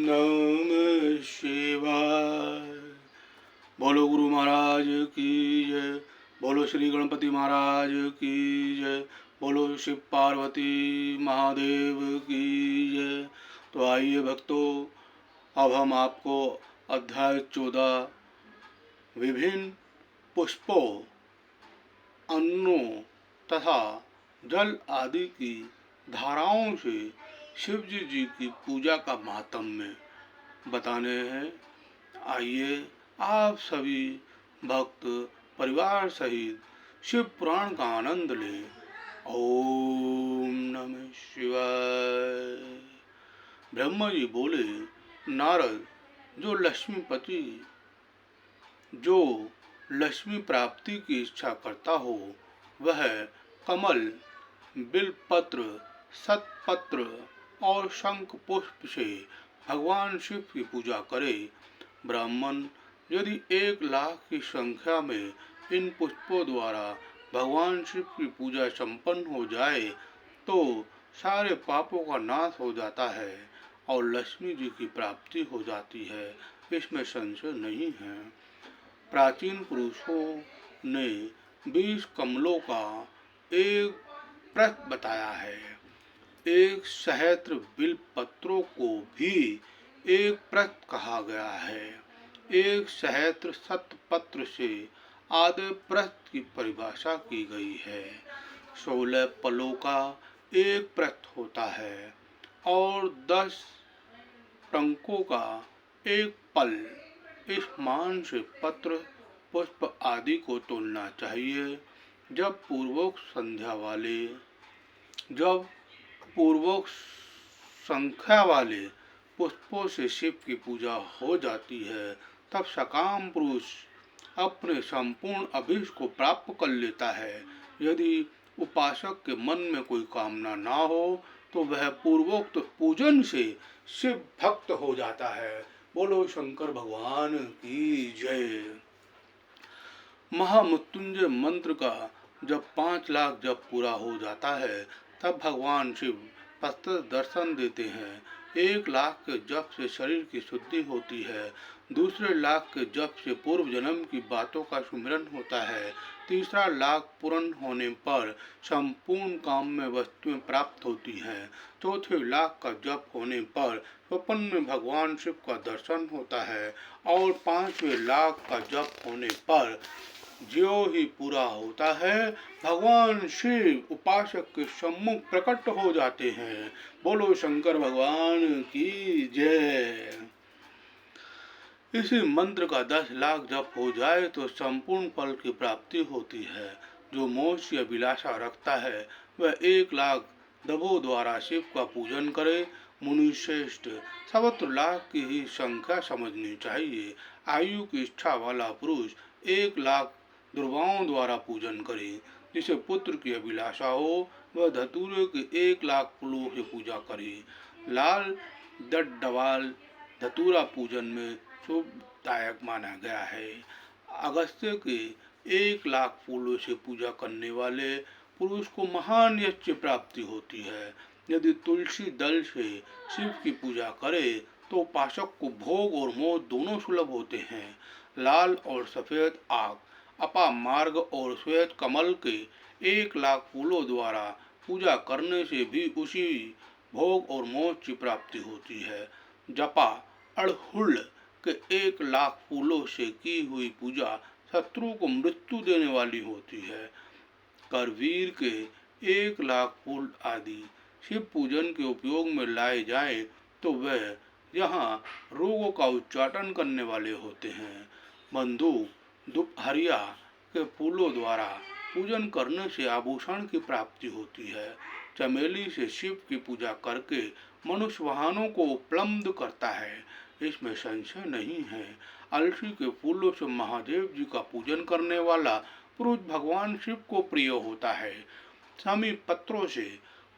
नमः शिवाय। बोलो गुरु महाराज की जय। बोलो श्री गणपति महाराज की जय। बोलो शिव पार्वती महादेव की जय। तो आइए भक्तों, अब हम आपको अध्याय 14 विभिन्न पुष्पों, अन्नों तथा जल आदि की धाराओं से शिवजी जी की पूजा का महात्म्य बताने हैं। आइए आप सभी भक्त परिवार सहित शिव पुराण का आनंद लें। ओम नमः शिवाय। ब्रह्मा जी बोले, नारद, जो लक्ष्मी प्राप्ति की इच्छा करता हो वह कमल, बिलपत्र, सतपत्र और शंख पुष्प से भगवान शिव की पूजा करे। ब्राह्मण यदि 1,00,000 की संख्या में इन पुष्पों द्वारा भगवान शिव की पूजा संपन्न हो जाए तो सारे पापों का नाश हो जाता है और लक्ष्मी जी की प्राप्ति हो जाती है, इसमें संशय नहीं है। प्राचीन पुरुषों ने 20 कमलों का एक प्रत बताया है। 1 सहस्त्र बिलपत्रों को भी एक प्रत कहा गया है। 1 सहस्त्र सतपत्र से आधे प्रत की परिभाषा की गई है। 16 पलों का एक प्रत होता है और 10 टंकों का एक पल। इस मान से पत्र, पुष्प आदि को तोलना चाहिए। जब पूर्वोक्त संख्या वाले पुष्पों से शिव की पूजा हो जाती है तब सकाम पुरुष अपने संपूर्ण अभीष्ट को प्राप्त कर लेता है। यदि उपासक के मन में कोई कामना ना हो तो वह पूर्वोक्त पूजन से शिव भक्त हो जाता है। बोलो शंकर भगवान की जय। महामृत्युंजय मंत्र का जब 5,00,000 जप पूरा हो जाता है तब भगवान शिव प्रत्यक्ष दर्शन देते हैं। 1,00,000 के जप से शरीर की शुद्धि होती है। दूसरे लाख के जप से पूर्व जन्म की बातों का सुमिरन होता है। तीसरा लाख पूर्ण होने पर संपूर्ण काम में वस्तुएं प्राप्त होती हैं। चौथे लाख का जप होने पर स्वप्न में भगवान शिव का दर्शन होता है और 5वें लाख का जप होने पर ज्यों ही पूरा होता है भगवान शिव उपासक के सम्मुख प्रकट हो जाते हैं। बोलो शंकर भगवान की जय। इसी मंत्र का 10,00,000 जप हो जाए तो संपूर्ण फल की प्राप्ति होती है। जो मोक्ष की अभिलाषा रखता है वह 1,00,000 दबों द्वारा शिव का पूजन करे। मुनिश्रेष्ठ, 77,00,000 की ही संख्या समझनी चाहिए। आयु की इच्छा वाला पुरुष 1,00,000 दुर्वाओं द्वारा पूजन करे। जिसे पुत्र की अभिलाषा हो वह धतूरे के 1,00,000 फूलों से पूजा करे। लाल डडवाल धतूरा पूजन में शुभदायक माना गया है। अगस्त्य के 1,00,000 फूलों से पूजा करने वाले पुरुष को महान यश प्राप्ति होती है। यदि तुलसी दल से शिव की पूजा करे तो उपासक को भोग और मोक्ष दोनों सुलभ होते हैं। लाल और सफेद आग, अपा मार्ग और श्वेत कमल के 1,00,000 फूलों द्वारा पूजा करने से भी उसी भोग और मोक्ष की प्राप्ति होती है। जपा अड़हुल के 1,00,000 फूलों से की हुई पूजा शत्रु को मृत्यु देने वाली होती है। करवीर के 1,00,000 फूल आदि शिव पूजन के उपयोग में लाए जाएं तो वह यहाँ रोगों का उच्चाटन करने वाले होते हैं। बंदूक, दुपहरिया के फूलों द्वारा पूजन करने से आभूषण की प्राप्ति होती है। चमेली से शिव की पूजा करके मनुष्य वाहनों को उपलब्ध करता है, इसमें संशय नहीं है। अलसी के फूलों से महादेव जी का पूजन करने वाला पुरुष भगवान शिव को प्रिय होता है। समी पत्रों से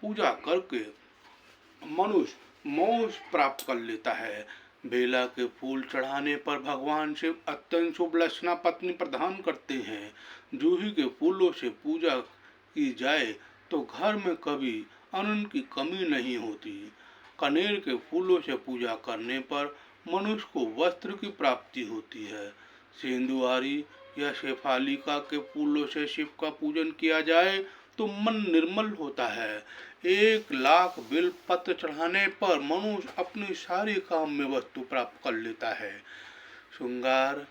पूजा करके मनुष्य मोक्ष प्राप्त कर लेता है। बेला के फूल चढ़ाने पर भगवान शिव अत्यंत शुभ लक्षणा पत्नी प्रदान करते हैं। जूही के फूलों से पूजा की जाए तो घर में कभी अन्न की कमी नहीं होती। कनेर के फूलों से पूजा करने पर मनुष्य को वस्त्र की प्राप्ति होती है। सेंधुआरी या शेफालिका के फूलों से शिव का पूजन किया जाए तो मन निर्मल होता है। 1 लाख बिल पत्र चढ़ाने पर मनुष्य अपनी सारी काम में वस्तु प्राप्त कर लेता है। श्रृंगार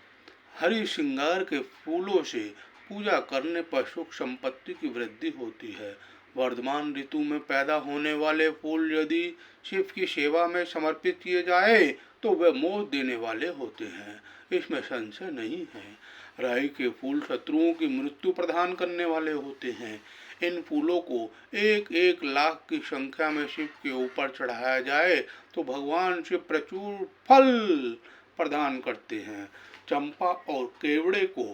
हरि श्रृंगार के फूलों से पूजा करने पर सुख संपत्ति की वृद्धि होती है। वर्तमान ऋतु में पैदा होने वाले फूल यदि शिव की सेवा में समर्पित किए जाए तो वे मोह देने वाले होते हैं, इसमें संशय नहीं है। राई के फूल शत्रुओं की मृत्यु प्रदान करने वाले होते हैं। इन फूलों को 1-1 लाख की संख्या में शिव के ऊपर चढ़ाया जाए तो भगवान शिव प्रचुर फल प्रदान करते हैं। चंपा और केवड़े को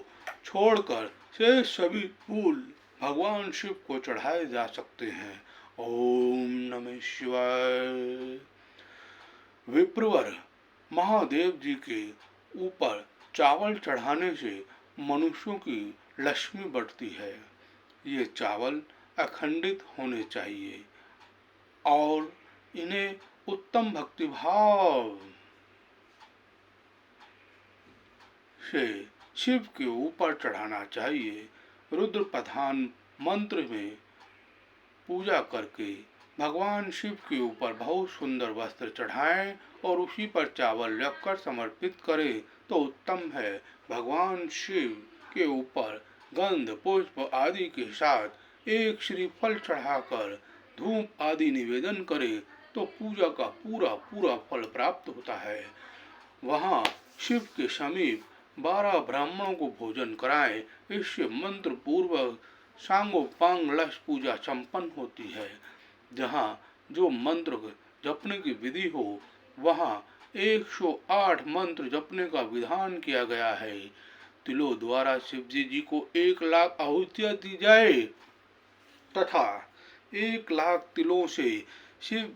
छोड़कर शेष सभी फूल भगवान शिव को चढ़ाए जा सकते हैं। ओम नमः शिवाय। विप्रवर महादेव जी के ऊपर चावल चढ़ाने से मनुष्यों की लक्ष्मी बढ़ती है। ये चावल अखंडित होने चाहिए और इन्हें उत्तम भक्तिभाव से शिव के ऊपर चढ़ाना चाहिए। रुद्र प्रधान मंत्र में पूजा करके भगवान शिव के ऊपर बहुत सुंदर वस्त्र चढ़ाएं और उसी पर चावल रखकर समर्पित करें तो उत्तम है। भगवान शिव के ऊपर गंध पुष्प आदि के साथ एक श्रीफल चढ़ाकर धूप आदि निवेदन करें तो पूजा का पूरा फल प्राप्त होता है। वहाँ शिव के समीप 12 ब्राह्मणों को भोजन कराएं। इससे मंत्र पूर्वक सांगोपांग लक्ष्य पूजा संपन्न होती है। जहाँ जो मंत्र जपने की विधि हो वहाँ 108 मंत्र जपने का विधान किया गया है। तिलों द्वारा शिव जी को 1 लाख आहुतियाँ दी जाए तथा 1 लाख तिलों से शिव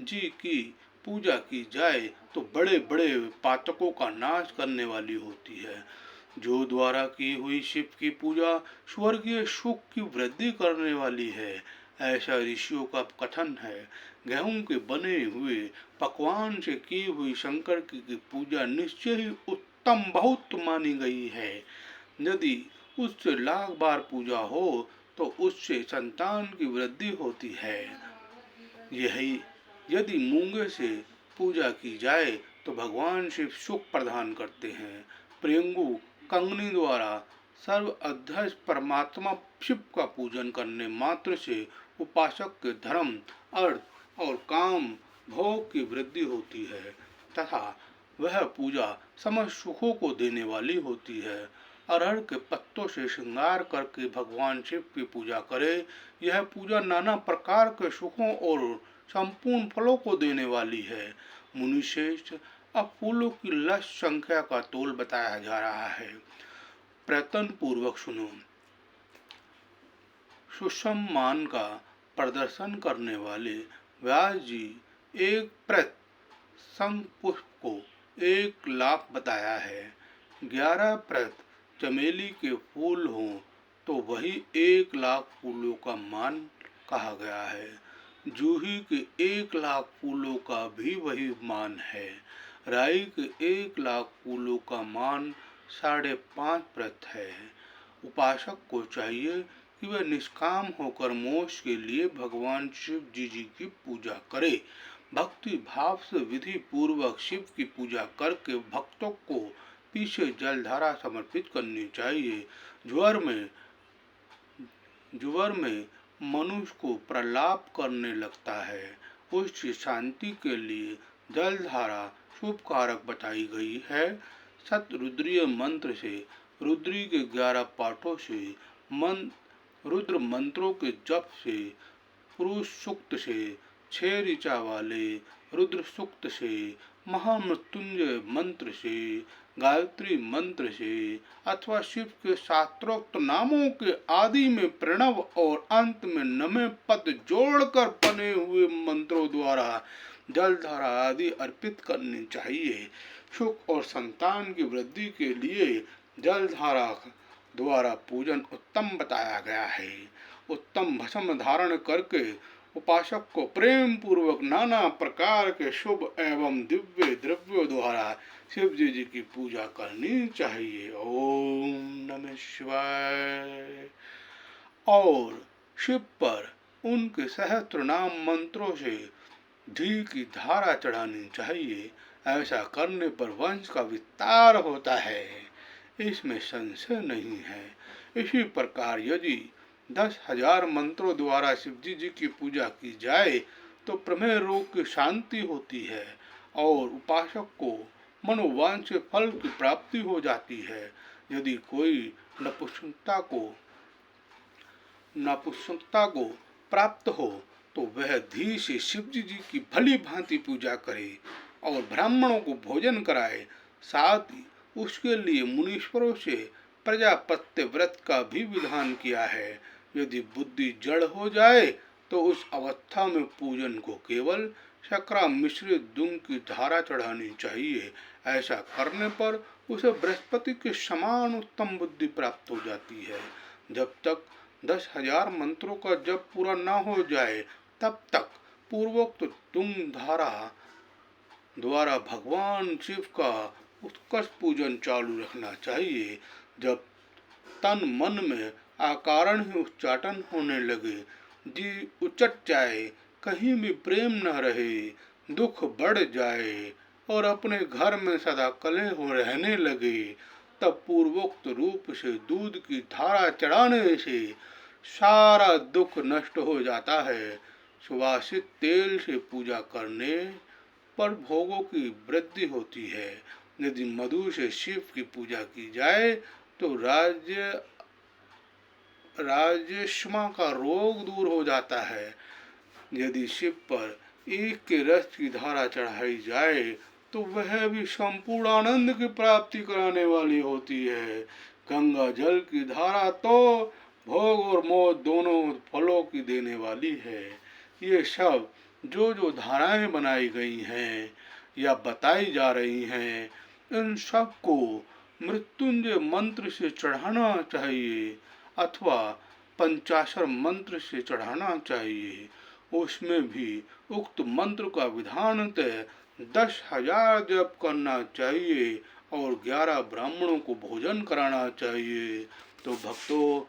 जी की पूजा की जाए तो बड़े बड़े पातकों का नाश करने वाली होती है। जो द्वारा की हुई शिव की पूजा स्वर्गीय सुख की वृद्धि करने वाली है, ऐसा ऋषियों का कथन है। गेहूं के बने हुए पकवान से की हुई शंकर की पूजा निश्चय ही उत्तम बहुत मानी गई है। यदि उससे लाख बार पूजा हो तो उससे संतान की वृद्धि होती है। यही यदि मूंगे से पूजा की जाए तो भगवान शिव सुख प्रदान करते हैं। प्रियंगु कंगनी द्वारा सर्व अध्यक्ष परमात्मा शिव का पूजन करने मात्र से उपासक के धर्म अर्थ और काम भोग की वृद्धि होती है तथा वह पूजा समस्त सुखों को देने वाली होती है। अरहर के पत्तों से श्रृंगार करके भगवान शिव की पूजा करे। यह पूजा नाना प्रकार के सुखों और संपूर्ण फलों को देने वाली है। मुनिश्रेष्ठ, अब फूलों की लक्ष्य संख्या का तोल बताया जा रहा है, प्रयत्न पूर्वक सुनो। सुसम्मान का प्रदर्शन करने वाले व्यास जी एक प्रत पुष्प को 1 लाख बताया है। 11 प्रत चमेली के फूल हों तो वही 1 लाख फूलों का मान कहा गया है। जूही के 1 लाख फूलों का भी वही मान है। राई के 1 लाख फूलों का मान 5.5 प्रत है। उपासक को चाहिए कि वह निष्काम होकर मोक्ष के लिए भगवान शिव जी की पूजा करे। भक्ति भाव से विधि पूर्वक शिव की पूजा करके भक्तों को पीछे जलधारा समर्पित करनी चाहिए। ज्वर में मनुष्य को प्रलाप करने लगता है, उसकी शांति के लिए जलधारा शुभ कारक बताई गई है। सतरुद्रीय मंत्र से रुद्री के 11 पाठों से रुद्र मंत्रों के जप से, पुरुष सूक्त से, 6 ऋचा वाले रुद्र सूक्त से, महामृत्युंजय मंत्र से, गायत्री मंत्र से अथवा शिव के शास्त्रोक्त नामों के आदि में प्रणव और अंत में नमे पद जोड़कर बने हुए मंत्रों द्वारा जलधारा आदि अर्पित करनी चाहिए। सुख और संतान की वृद्धि के लिए जलधारा द्वारा पूजन उत्तम बताया गया है। उत्तम भस्म धारण करके उपासक को प्रेम पूर्वक नाना प्रकार के शुभ एवं दिव्य द्रव्यों द्वारा शिव जी की पूजा करनी चाहिए। ओम नमः शिवाय। और शिव पर उनके सहस्त्र नाम मंत्रों से घी की धारा चढ़ानी चाहिए। ऐसा करने पर वंश का विस्तार होता है, इसमें संशय नहीं है। इसी प्रकार यदि 10,000 मंत्रों द्वारा शिवजी जी की पूजा की जाए तो प्रमेह रोग की शांति होती है और उपासक को मनोवांछित फल की प्राप्ति हो जाती है। यदि कोई नपुंसकता को प्राप्त हो तो वह धीरे से शिवजी जी की भली भांति पूजा करे और ब्राह्मणों को भोजन कराए। साथ ही उसके लिए मुनीश्वरों से प्रजापत्य व्रत का भी विधान किया है। यदि बुद्धि जड़ हो जाए तो उस अवस्था में पूजन को केवल शकरा मिश्रित दूध की धारा चढ़ानी चाहिए। ऐसा करने पर उसे बृहस्पति के समान उत्तम बुद्धि प्राप्त हो जाती है। जब तक 10,000 मंत्रों का जप पूरा न हो जाए तब तक पूर्वोक्त तुंग धारा द्वारा भगवान शिव का उत्कर्ष पूजन चालू रखना चाहिए। जब तन मन में आकारण ही उच्चाटन होने लगे, जी उचट जाए, कहीं भी प्रेम न रहे, दुख बढ़ जाए और अपने घर में सदा कलह हो रहने लगे, तब पूर्वोक्त रूप से दूध की धारा चढ़ाने से सारा दुख नष्ट हो जाता है। सुवासित तेल से पूजा करने पर भोगों की वृद्धि होती है। यदि मधु से शिव की पूजा की जाए तो राजश्मा का रोग दूर हो जाता है। यदि शिव पर ईख के रस की धारा चढ़ाई जाए तो वह भी संपूर्ण आनंद की प्राप्ति कराने वाली होती है। गंगा जल की धारा तो भोग और मोह दोनों फलों की देने वाली है। ये सब जो धाराएं बनाई गई हैं या बताई जा रही हैं, इन सब को मृत्युंजय मंत्र से चढ़ाना चाहिए अथवा पंचाक्षर मंत्र से चढ़ाना चाहिए। उसमें भी उक्त मंत्र का विधानतः 10,000 जप करना चाहिए और 11 ब्राह्मणों को भोजन कराना चाहिए। तो भक्तों,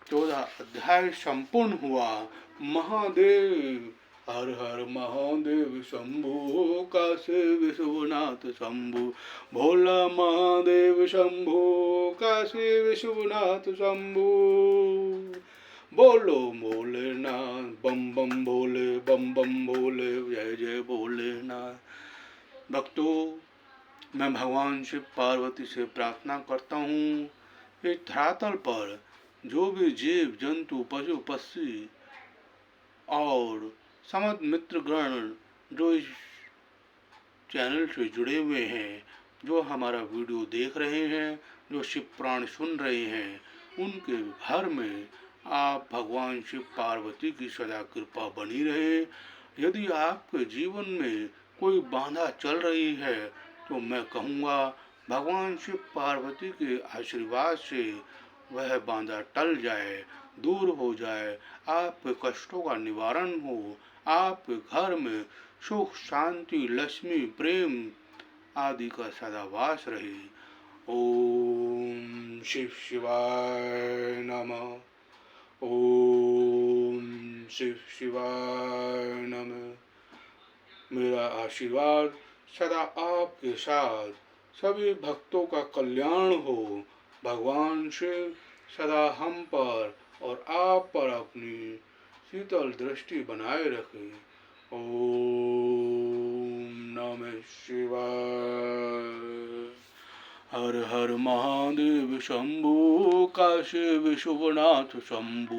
14 अध्याय संपूर्ण हुआ। महादेव हर हर महादेव शंभु, काशी विश्वनाथ शंभु, भोला महादेव शंभु, काशी विश्वनाथ शंभु। बोलो भोलेनाथ, बम बम भोले, बम बम भोले, जय जय भोलेनाथ। भक्तों, मैं भगवान शिव पार्वती से प्रार्थना करता हूँ, इस धरातल पर जो भी जीव जंतु पशु पक्षी और समस्त मित्रगण जो इस चैनल से जुड़े हुए हैं, जो हमारा वीडियो देख रहे हैं, जो शिव पुराण सुन रहे हैं, उनके घर में आप भगवान शिव पार्वती की सदा कृपा बनी रहे। यदि आपके जीवन में कोई बाधा चल रही है तो मैं कहूँगा भगवान शिव पार्वती के आशीर्वाद से वह बाधा टल जाए, दूर हो जाए, आपके कष्टों का निवारण हो, आपके घर में सुख शांति लक्ष्मी प्रेम आदि का सदा वास रहे। ओम शिव शिवाय नमः। ओम शिव शिवाय नमः। मेरा आशीर्वाद सदा आपके साथ, सभी भक्तों का कल्याण हो। भगवान शिव सदा हम पर और आप पर अपनी शीतल दृष्टि बनाए रखे। ओम नमः शिवाय। हर हर महादेव शंभु, काशी विश्वनाथ शंभु।